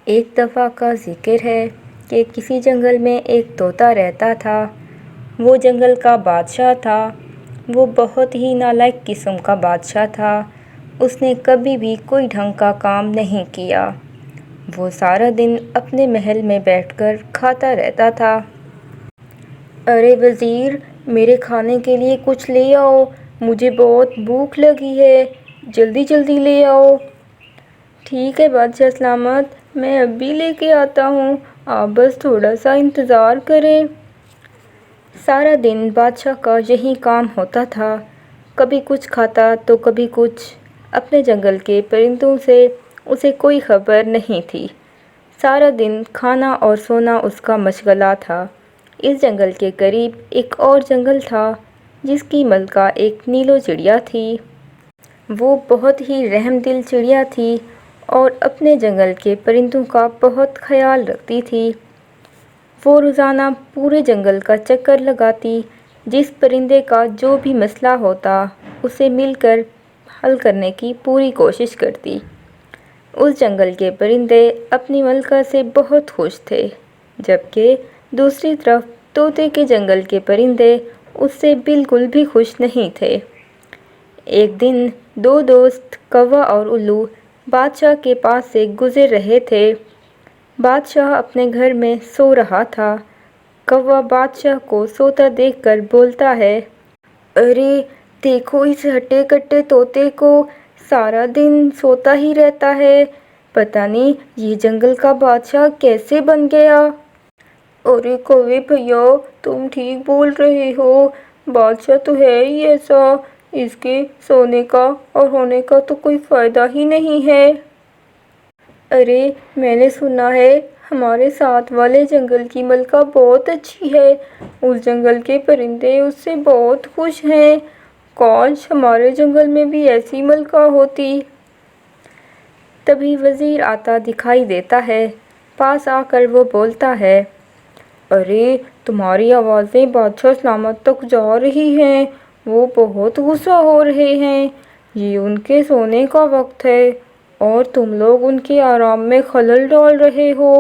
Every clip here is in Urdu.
ایک دفعہ کا ذکر ہے کہ کسی جنگل میں ایک طوطا رہتا تھا۔ وہ جنگل کا بادشاہ تھا۔ وہ بہت ہی نالائق قسم کا بادشاہ تھا۔ اس نے کبھی بھی کوئی ڈھنگ کا کام نہیں کیا۔ وہ سارا دن اپنے محل میں بیٹھ کر کھاتا رہتا تھا۔ ارے وزیر، میرے کھانے کے لیے کچھ لے آؤ، مجھے بہت بھوک لگی ہے، جلدی جلدی لے آؤ۔ ٹھیک ہے بادشاہ سلامت، میں اب بھی لے کے آتا ہوں، آپ بس تھوڑا سا انتظار کریں۔ سارا دن بادشاہ کا یہی کام ہوتا تھا، کبھی کچھ کھاتا تو کبھی کچھ۔ اپنے جنگل کے پرندوں سے اسے کوئی خبر نہیں تھی۔ سارا دن کھانا اور سونا اس کا مشغلہ تھا۔ اس جنگل کے قریب ایک اور جنگل تھا جس کی ملکہ ایک نیلو چڑیا تھی۔ وہ بہت ہی رحم دل چڑیا تھی اور اپنے جنگل کے پرندوں کا بہت خیال رکھتی تھی۔ وہ روزانہ پورے جنگل کا چکر لگاتی، جس پرندے کا جو بھی مسئلہ ہوتا اسے مل کر حل کرنے کی پوری کوشش کرتی۔ اس جنگل کے پرندے اپنی ملکہ سے بہت خوش تھے، جبکہ دوسری طرف طوطے کے جنگل کے پرندے اس سے بالکل بھی خوش نہیں تھے۔ ایک دن دو دوست کوا اور الو بادشاہ کے پاس سے گزر رہے تھے۔ بادشاہ اپنے گھر میں سو رہا تھا۔ کوا بادشاہ کو سوتا دیکھ کر بولتا ہے، ارے دیکھو اس ہٹے کٹے طوطے کو، سارا دن سوتا ہی رہتا ہے، پتہ نہیں یہ جنگل کا بادشاہ کیسے بن گیا۔ ارے کوے بھیا، تم ٹھیک بول رہے ہو، بادشاہ تو ہے ہی ایسا، اس کے سونے کا اور ہونے کا تو کوئی فائدہ ہی نہیں ہے۔ ارے میں نے سنا ہے ہمارے ساتھ والے جنگل کی ملکہ بہت اچھی ہے، اس جنگل کے پرندے اس سے بہت خوش ہیں، کاش ہمارے جنگل میں بھی ایسی ملکہ ہوتی۔ تبھی وزیر آتا دکھائی دیتا ہے۔ پاس آ کر وہ بولتا ہے، ارے تمہاری آوازیں بادشاہ سلامت تک جا رہی ہیں، وہ بہت غصہ ہو رہے ہیں، یہ ان کے سونے کا وقت ہے اور تم لوگ ان کے آرام میں خلل ڈال رہے ہو۔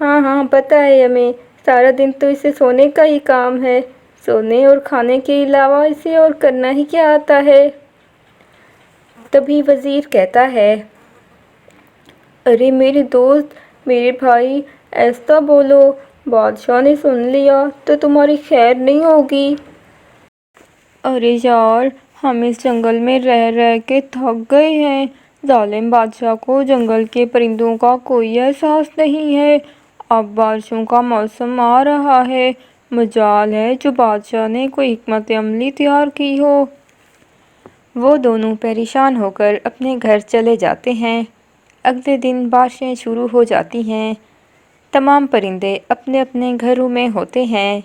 ہاں ہاں پتہ ہے ہمیں، سارا دن تو اسے سونے کا ہی کام ہے، سونے اور کھانے کے علاوہ اسے اور کرنا ہی کیا آتا ہے۔ تبھی وزیر کہتا ہے، ارے میرے دوست، میرے بھائی، ایسا بولو، بادشاہ نے سن لیا تو تمہاری خیر نہیں ہوگی۔ ارے یار، ہم اس جنگل میں رہ رہ کے تھک گئے ہیں، ظالم بادشاہ کو جنگل کے پرندوں کا کوئی احساس نہیں ہے۔ اب بارشوں کا موسم آ رہا ہے، مجال ہے جو بادشاہ نے کوئی حکمت عملی تیار کی ہو۔ وہ دونوں پریشان ہو کر اپنے گھر چلے جاتے ہیں۔ اگلے دن بارشیں شروع ہو جاتی ہیں۔ تمام پرندے اپنے اپنے گھروں میں ہوتے ہیں۔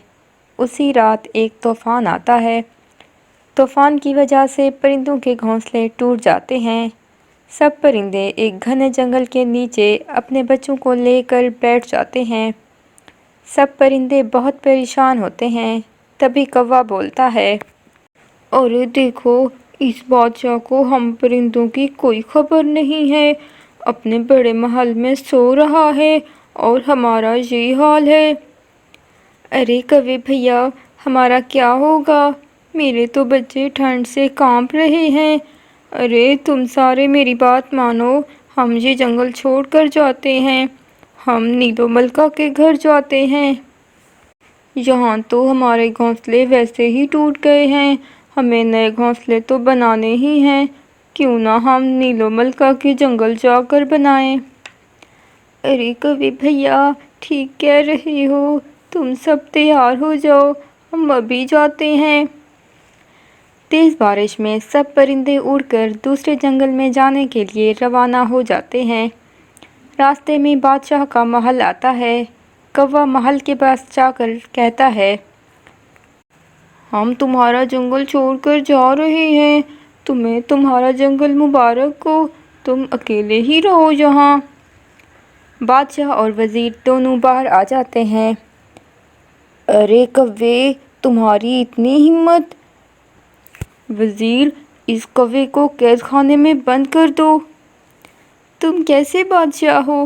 اسی رات ایک طوفان آتا ہے۔ طوفان کی وجہ سے پرندوں کے گھونسلے ٹوٹ جاتے ہیں۔ سب پرندے ایک گھنے جنگل کے نیچے اپنے بچوں کو لے کر بیٹھ جاتے ہیں۔ سب پرندے بہت پریشان ہوتے ہیں۔ تبھی کوا بولتا ہے، ارے دیکھو، اس بادشاہ کو ہم پرندوں کی کوئی خبر نہیں ہے، اپنے بڑے محل میں سو رہا ہے اور ہمارا یہ حال ہے۔ ارے کوے بھیا، ہمارا کیا ہوگا؟ میرے تو بچے ٹھنڈ سے کانپ رہے ہیں۔ ارے تم سارے میری بات مانو، ہم یہ جنگل چھوڑ کر جاتے ہیں، ہم نیلو ملکہ کے گھر جاتے ہیں۔ یہاں تو ہمارے گھونسلے ویسے ہی ٹوٹ گئے ہیں، ہمیں نئے گھونسلے تو بنانے ہی ہیں، کیوں نہ ہم نیلو ملکہ کے جنگل جا کر بنائیں۔ ارے کوے بھیا، ٹھیک کہہ رہے ہو، تم سب تیار ہو جاؤ، ہم ابھی جاتے ہیں۔ تیز بارش میں سب پرندے اڑ کر دوسرے جنگل میں جانے کے لیے روانہ ہو جاتے ہیں۔ راستے میں بادشاہ کا محل آتا ہے۔ کوا محل کے پاس جا کر کہتا ہے، ہم تمہارا جنگل چھوڑ کر جا رہے ہیں، تمہیں تمہارا جنگل مبارک ہو، تم اکیلے ہی رہو یہاں۔ بادشاہ اور وزیر دونوں باہر آ جاتے ہیں۔ ارے کوے، تمہاری اتنی ہمت! وزیر، اس کوے کو قید خانے میں بند کر دو۔ تم کیسے بادشاہ ہو؟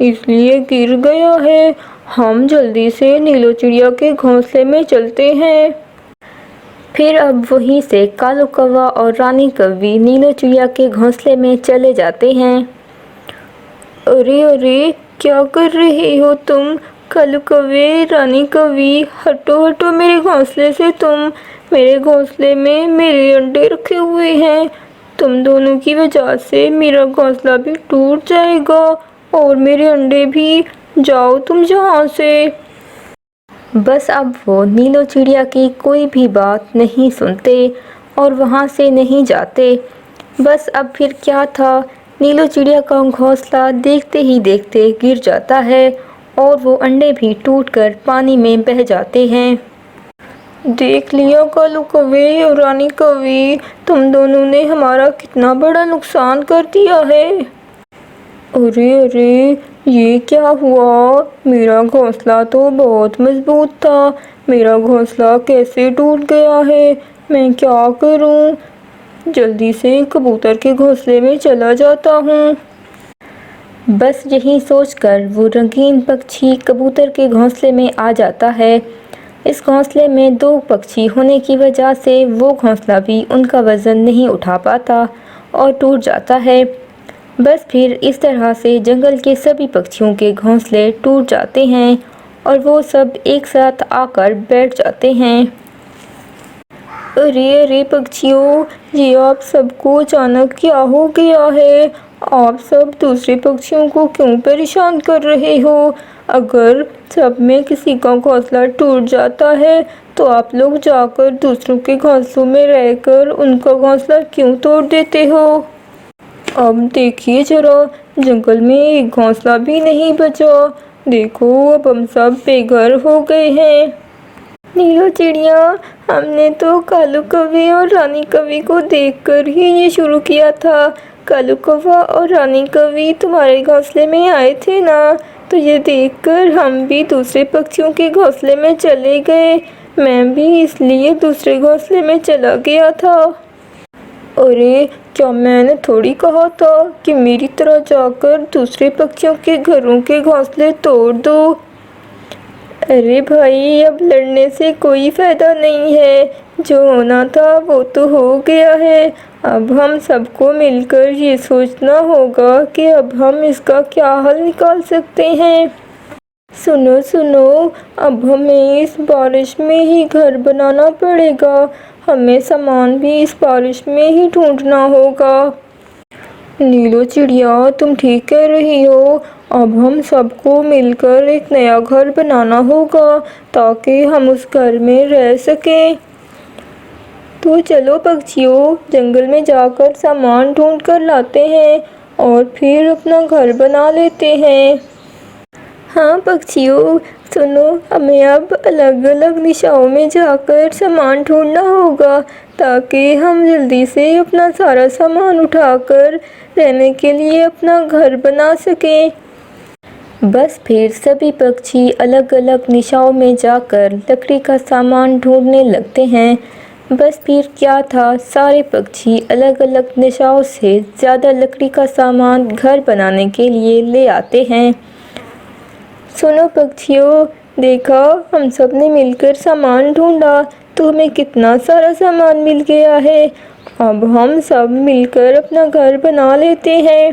اس لیے گر گیا ہے۔ ہم جلدی سے نیلو چڑیا کے گھونسلے میں چلتے ہیں۔ پھر اب وہیں سے کالو کوا اور رانی کوی نیلو چڑیا کے گھونسلے میں چلے جاتے ہیں۔ ارے ارے، کیا کر رہے ہو تم؟ کالو کوے، رانی کوی، ہٹو ہٹو میرے گھونسلے سے تم! میرے گھونسلے میں میرے انڈے رکھے ہوئے ہیں۔ تم دونوں کی وجہ سے میرا گھونسلہ بھی ٹوٹ جائے گا اور میرے انڈے بھی۔ جاؤ تم یہاں سے۔ بس اب وہ نیلو چڑیا کی کوئی بھی بات نہیں سنتے اور وہاں سے نہیں جاتے۔ بس اب پھر کیا تھا، نیلو چڑیا کا گھونسلہ دیکھتے ہی دیکھتے گر جاتا ہے اور وہ انڈے بھی ٹوٹ کر پانی میں بہہ جاتے ہیں۔ دیکھ لیا کالو کوے اور رانی کوی، تم دونوں نے ہمارا کتنا بڑا نقصان کر دیا ہے۔ ارے ارے، یہ کیا ہوا؟ میرا گھونسلہ تو بہت مضبوط تھا، میرا گھونسلہ کیسے ٹوٹ گیا ہے؟ میں کیا کروں؟ جلدی سے کبوتر کے گھونسلے میں چلا جاتا ہوں۔ بس یہی سوچ کر وہ رنگین پکشی کبوتر کے گھونسلے میں آ جاتا ہے۔ اس گھونسلے میں 2 پکشی ہونے کی وجہ سے وہ گھونسلہ بھی ان کا وزن نہیں اٹھا پاتا اور ٹوٹ جاتا ہے۔ بس پھر اس طرح سے جنگل کے سبھی پکشیوں کے گھونسلے ٹوٹ جاتے ہیں اور وہ سب ایک ساتھ آ کر بیٹھ جاتے ہیں۔ ارے ارے پکشیوں، یہ آپ سب کو اچانک کیا ہو گیا ہے؟ آپ سب دوسرے پکشیوں کو کیوں پریشان کر رہے ہو؟ اگر سب میں کسی کا گھونسلہ ٹوٹ جاتا ہے تو آپ لوگ جا کر دوسروں کے گھونسلوں میں رہ کر ان کا گھونسلہ کیوں توڑ دیتے ہو؟ اب دیکھیے ذرا، جنگل میں ایک گھونسلہ بھی نہیں بچا۔ دیکھو، اب ہم سب بے گھر ہو گئے ہیں۔ نیلو چڑیا، ہم نے تو کالو کوے اور رانی کوی کو دیکھ کر ہی یہ شروع کیا تھا۔ کالو کوا اور رانی کوی تمہارے گھونسلے میں آئے تھے نا، تو یہ دیکھ کر ہم بھی دوسرے پکشیوں کے گھونسلے میں چلے گئے۔ میں بھی اس لیے دوسرے گھونسلے میں چلا گیا تھا۔ ارے، کیا میں نے تھوڑی کہا تھا کہ میری طرح جا کر دوسرے پکشیوں کے گھروں کے گھونسلے توڑ دو؟ ارے بھائی، اب لڑنے سے کوئی فائدہ نہیں ہے۔ جو ہونا تھا وہ تو ہو گیا ہے۔ اب ہم سب کو مل کر یہ سوچنا ہوگا کہ اب ہم اس کا کیا حل نکال سکتے ہیں۔ سنو سنو، اب ہمیں اس بارش میں ہی گھر بنانا پڑے گا۔ ہمیں سامان بھی اس بارش میں ہی ڈھونڈنا ہوگا۔ نیلو چڑیا، تم ٹھیک کہہ رہی ہو۔ اب ہم سب کو مل کر ایک نیا گھر بنانا ہوگا تاکہ ہم اس گھر میں رہ سکیں۔ تو چلو پکشیوں، جنگل میں جا کر سامان ڈھونڈ کر لاتے ہیں اور پھر اپنا گھر بنا لیتے ہیں۔ ہاں پکشیوں، سنو، ہمیں اب الگ الگ دشاؤں میں جا کر سامان ڈھونڈنا ہوگا تاکہ ہم جلدی سے اپنا سارا سامان اٹھا کر رہنے کے لیے اپنا گھر بنا سکیں۔ بس پھر سبھی پکشی الگ الگ دشاؤں میں جا کر لکڑی کا سامان ڈھونڈنے لگتے ہیں۔ بس پھر کیا تھا، سارے پکشی الگ الگ دشاؤں سے زیادہ لکڑی کا سامان گھر بنانے کے لیے لے آتے ہیں۔ سنو پکشیوں، دیکھا، ہم سب نے مل کر سامان ڈھونڈا تو ہمیں کتنا سارا سامان مل گیا ہے۔ اب ہم سب مل کر اپنا گھر بنا لیتے ہیں۔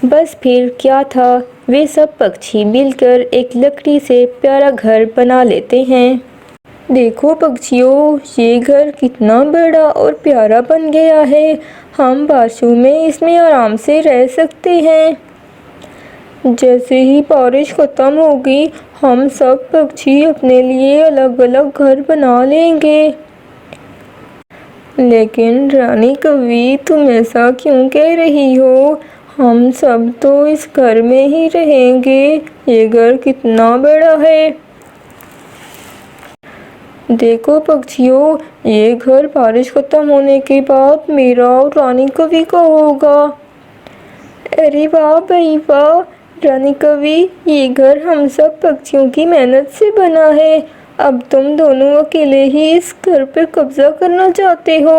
بس پھر کیا تھا، وہ سب پکشی مل کر ایک لکڑی سے پیارا گھر بنا لیتے ہیں۔ دیکھو پکشیوں، یہ گھر کتنا بڑا اور پیارا بن گیا ہے۔ ہم بارشوں میں اس میں آرام سے رہ سکتے ہیں۔ جیسے ہی بارش ختم ہوگی، ہم سب پکشی اپنے لیے الگ الگ گھر بنا لیں گے۔ لیکن رانی کوی، تم ایسا کیوں کہہ رہی ہو؟ ہم سب تو اس گھر میں ہی رہیں گے، یہ گھر کتنا بڑا ہے۔ دیکھو پکشیوں، یہ گھر بارش ختم ہونے کے بعد میرا اور رانی کوی کا ہوگا۔ ارے واہ بھائی واہ، رانی کوی، یہ گھر ہم سب پکشیوں کی محنت سے بنا ہے۔ اب تم دونوں اکیلے ہی اس گھر پر قبضہ کرنا چاہتے ہو؟